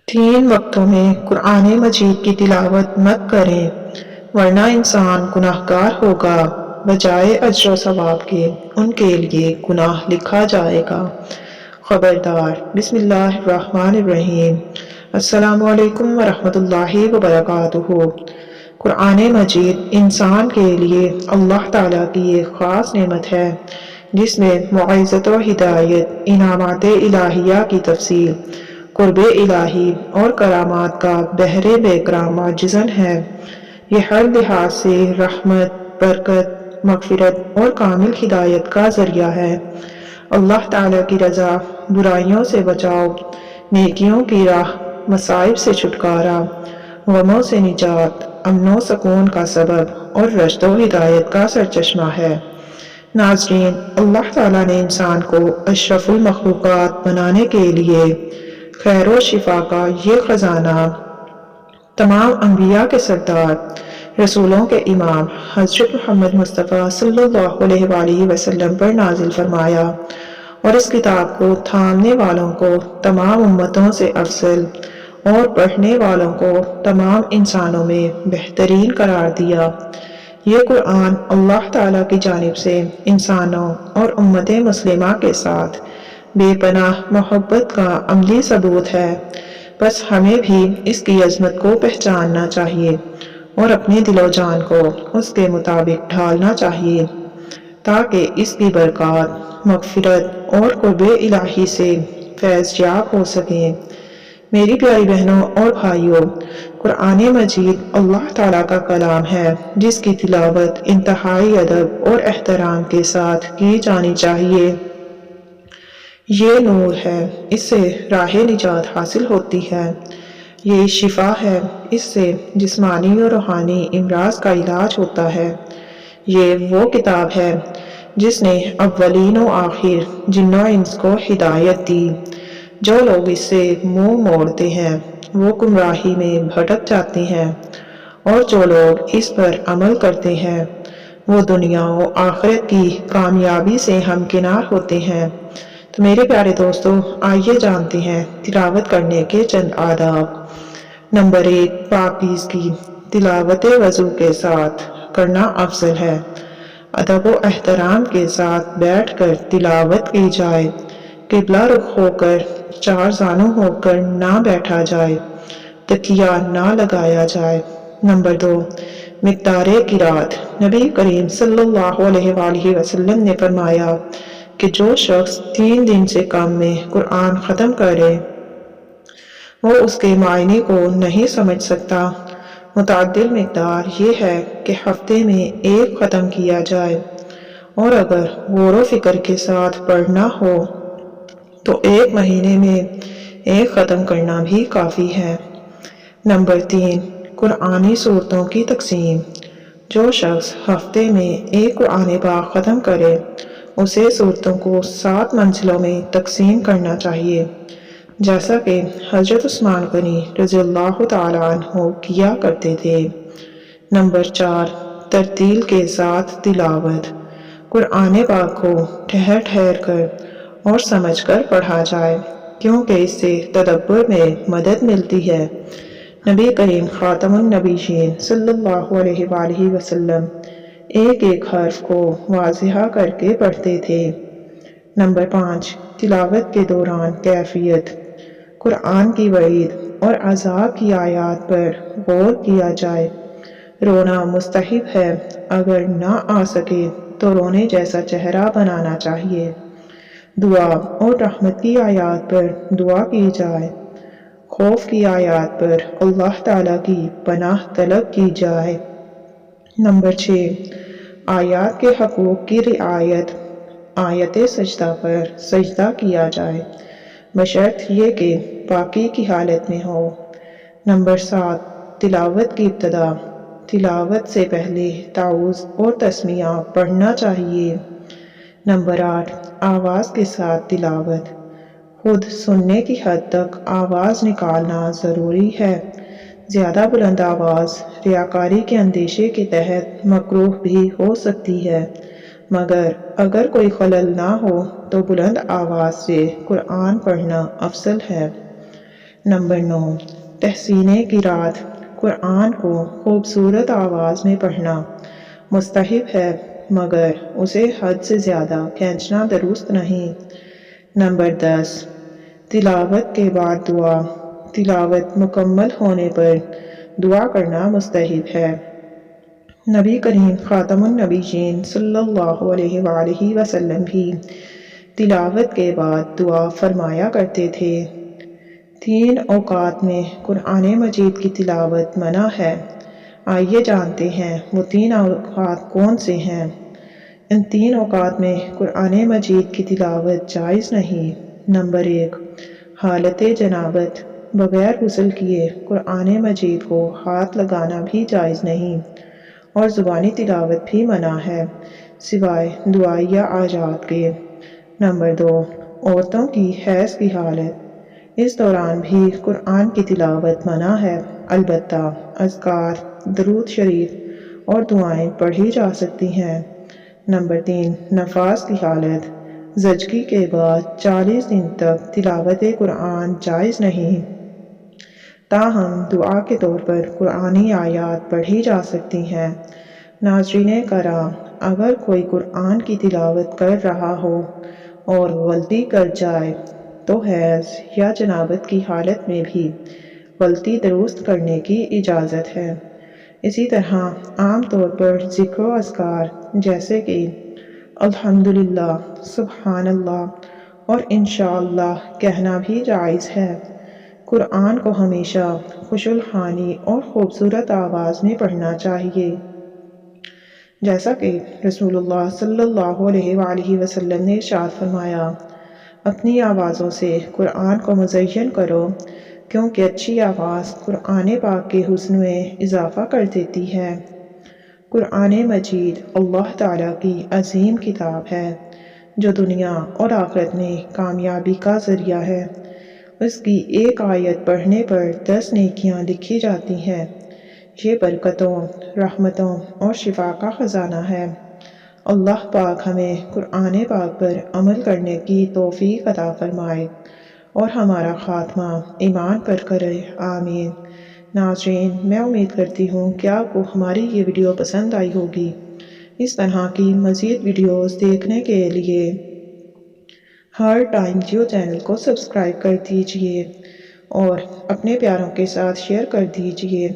तीन वक्तों में कुरान मजीद की तिलावत मत करें वरना इंसान गुनाहगार होगा। बजाय अज्र सवाब के उनके लिए गुनाह लिखा जाएगा। खबरदार। बिस्मिल्लाहिर्रहमानिर्रहीम। अस्सलामु अलैकुम वरहमतुल्लाहि वबरकातुहू। कुरान मजीद इंसान के लिए अल्लाह ताला की एक ख़ास नेमत है जिसमें मुइज़्ज़त व हिदायत, इनामात इलाहिया की तफसील, कुर्ब इलाही और करामात का बहरे बेकरार माजिज़न है। यह हर लिहाज से रहमत, बरकत, मग़फ़िरत और कामिल हिदायत का ज़रिया है। अल्लाह ताला की रज़ा, बुराइयों से बचाव, नेकियों की राह, मसाइब से छुटकारा, गमों से निजात, अमनो सकून का सबब और रश्द व हिदायत का सरचश्मा है। नाज़रीन, अल्लाह ताला ने इंसान को अशरफुल मखलूक़ात बनाने के लिए खैर व शिफा का ये खजाना तमाम अंबिया के सरदार, रसूलों के इमाम हज़रत मोहम्मद मुस्तफ़ा सल्लल्लाहु अलैहि वसल्लम पर नाजिल फरमाया और इस किताब को थामने वालों को तमाम उम्मतों से अफजल और पढ़ने वालों को तमाम इंसानों में बेहतरीन करार दिया। ये कुरान अल्लाह ताला की जानिब से इंसानों और उम्मत मुस्लिमा के साथ बेपनाह मोहब्बत का अमली सबूत है। बस हमें भी इसकी अजमत को पहचानना चाहिए और अपने दिलो जान को उसके मुताबिक ढालना चाहिए ताकि इसकी बरकत, मग़फ़िरत और कुर्ब इलाही से फैज़ याब हो सकें। मेरी प्यारी बहनों और भाइयों, कुरान मजीद अल्लाह ताला का कलाम है जिसकी तिलावत इंतहाई अदब और एहतराम के साथ की जानी चाहिए। ये नूर है, इससे राह निजात हासिल होती है। ये शिफा है, इससे जिस्मानी और रूहानी इमराज का इलाज होता है। ये वो किताब है जिसने अव्वलीन व आखिर जिन्नो इंस को हिदायत दी। जो लोग इससे मुंह मोड़ते हैं वो गुमराही में भटक जाते हैं और जो लोग इस पर अमल करते हैं वो दुनिया और आखिरत की कामयाबी से हमकिनार होते हैं। तो मेरे प्यारे दोस्तों, आइए जानते हैं तिलावत करने के चंद आदाब। नंबर 1, पाकीज़गी। तिलावत वज़ू के साथ करना अफजल है। अदब व एहतराम के साथ बैठकर तिलावत की जाए। किबला रुख होकर, चार जानू होकर ना बैठा जाए, तकिया ना लगाया जाए। नंबर 2, मिक़दारे क़िरात। नबी करीम सल्लल्लाहु अलैहि वसल्लम ने फरमाया कि जो शख्स 3 दिन से कम में कुरान ख़त्म करे वो उसके मायने को नहीं समझ सकता। मुतअद्दिल मिक़दार ये है कि हफ्ते में एक ख़त्म किया जाए और अगर गौर व फिक्र के साथ पढ़ना हो तो 1 महीने में एक ख़त्म करना भी काफ़ी है। नंबर 3, कुरानी सूरतों की तकसीम। जो शख्स हफ्ते में एक कुरान पाक ख़त्म करे उसे सूरतों को 7 मंजिलों में तकसीम करना चाहिए, जैसा कि हज़रत उस्मान गनी रज़ियल्लाहु ताला अन्हु किया करते थे। नंबर 4, तरतील के साथ तिलावत। कुरान पाक को ठहर ठहर कर और समझ कर पढ़ा जाए क्योंकि इससे तदब्बर में मदद मिलती है। नबी करीम ख़ातमुन नबीयीन सल्लल्लाहु अलैहि वसल्लम एक एक हर्फ को वाज़िहा करके पढ़ते थे। नंबर 5, तिलावत के दौरान कैफियत। कुरान की वईद और अज़ाब की आयत पर गौर किया जाए। रोना मुस्तहिब है, अगर ना आ सके तो रोने जैसा चेहरा बनाना चाहिए। दुआ और रहमत की आयत पर दुआ की जाए। खौफ की आयत पर अल्लाह ताला की पनाह तलब की जाए। नंबर 6, आयत के हकूक़ की रिआयत। आयत सजदा पर सजदा किया जाए बशर्त ये कि पाकी की हालत में हो। नंबर 7, तिलावत की इब्तिदा। तिलावत से पहले ताऊज़ और तस्मिया पढ़ना चाहिए। नंबर 8, आवाज़ के साथ तिलावत। खुद सुनने की हद तक आवाज़ निकालना ज़रूरी है। ज़्यादा बुलंद आवाज़ रियाकारी के अंदेशे के तहत मकरूह भी हो सकती है, मगर अगर कोई खलल ना हो तो बुलंद आवाज़ से कुरान पढ़ना अफजल है। نمبر 9، تحسین قرات، قرآن کو خوبصورت آواز میں پڑھنا مستحب ہے مگر اسے حد سے زیادہ کھینچنا درست نہیں۔ نمبر 10، تلاوت کے بعد دعا، تلاوت مکمل ہونے پر دعا کرنا مستحب ہے۔ نبی کریم خاتم النبیین صلی اللہ علیہ وآلہ وسلم بھی تلاوت کے بعد دعا فرمایا کرتے تھے۔ 3 اوقات میں قرآن مجید کی تلاوت منع ہے۔ آئیے جانتے ہیں وہ 3 اوقات کون سے ہیں۔ ان 3 اوقات میں قرآن مجید کی تلاوت جائز نہیں۔ نمبر 1، حالت جنابت، بغیر غسل کیے قرآن مجید کو ہاتھ لگانا بھی جائز نہیں، اور زبانی تلاوت بھی منع ہے سوائے دعائیہ آیات کے۔ نمبر 2، عورتوں کی حیض کی حالت، اس دوران بھی قرآن کی تلاوت منع ہے، البتہ اذکار، درود شریف اور دعائیں پڑھی جا سکتی ہیں۔ نمبر 3، نفاس کی حالت، زچگی کے بعد 40 دن تک تلاوت قرآن جائز نہیں، تاہم دعا کے طور پر قرآنی آیات پڑھی جا سکتی ہیں۔ ناظرین کرام، اگر کوئی قرآن کی تلاوت کر رہا ہو اور غلطی کر جائے تو حیض یا جنابت کی حالت میں بھی غلطی درست کرنے کی اجازت ہے۔ اسی طرح عام طور پر ذکر و اذکار جیسے کہ الحمدللہ، سبحان اللہ اور انشاءاللہ کہنا بھی جائز ہے۔ قرآن کو ہمیشہ خوش الحانی اور خوبصورت آواز میں پڑھنا چاہیے، جیسا کہ رسول اللہ صلی اللہ علیہ وآلہ وسلم نے ارشاد فرمایا، اپنی آوازوں سے قرآن کو مزین کرو، کیونکہ اچھی آواز قرآن پاک کے حسن میں اضافہ کر دیتی ہے۔ قرآن مجید اللہ تعالیٰ کی عظیم کتاب ہے جو دنیا اور آخرت میں کامیابی کا ذریعہ ہے۔ اس کی ایک آیت پڑھنے پر 10 نیکیاں لکھی جاتی ہیں۔ یہ برکتوں، رحمتوں اور شفا کا خزانہ ہے۔ اللہ پاک ہمیں قرآن پاک پر عمل کرنے کی توفیق عطا فرمائے اور ہمارا خاتمہ ایمان پر کرے، آمین۔ ناظرین، میں امید کرتی ہوں کہ آپ کو ہماری یہ ویڈیو پسند آئی ہوگی۔ اس طرح کی مزید ویڈیوز دیکھنے کے لیے ہر ٹائم جیو چینل کو سبسکرائب کر دیجئے اور اپنے پیاروں کے ساتھ شیئر کر دیجئے۔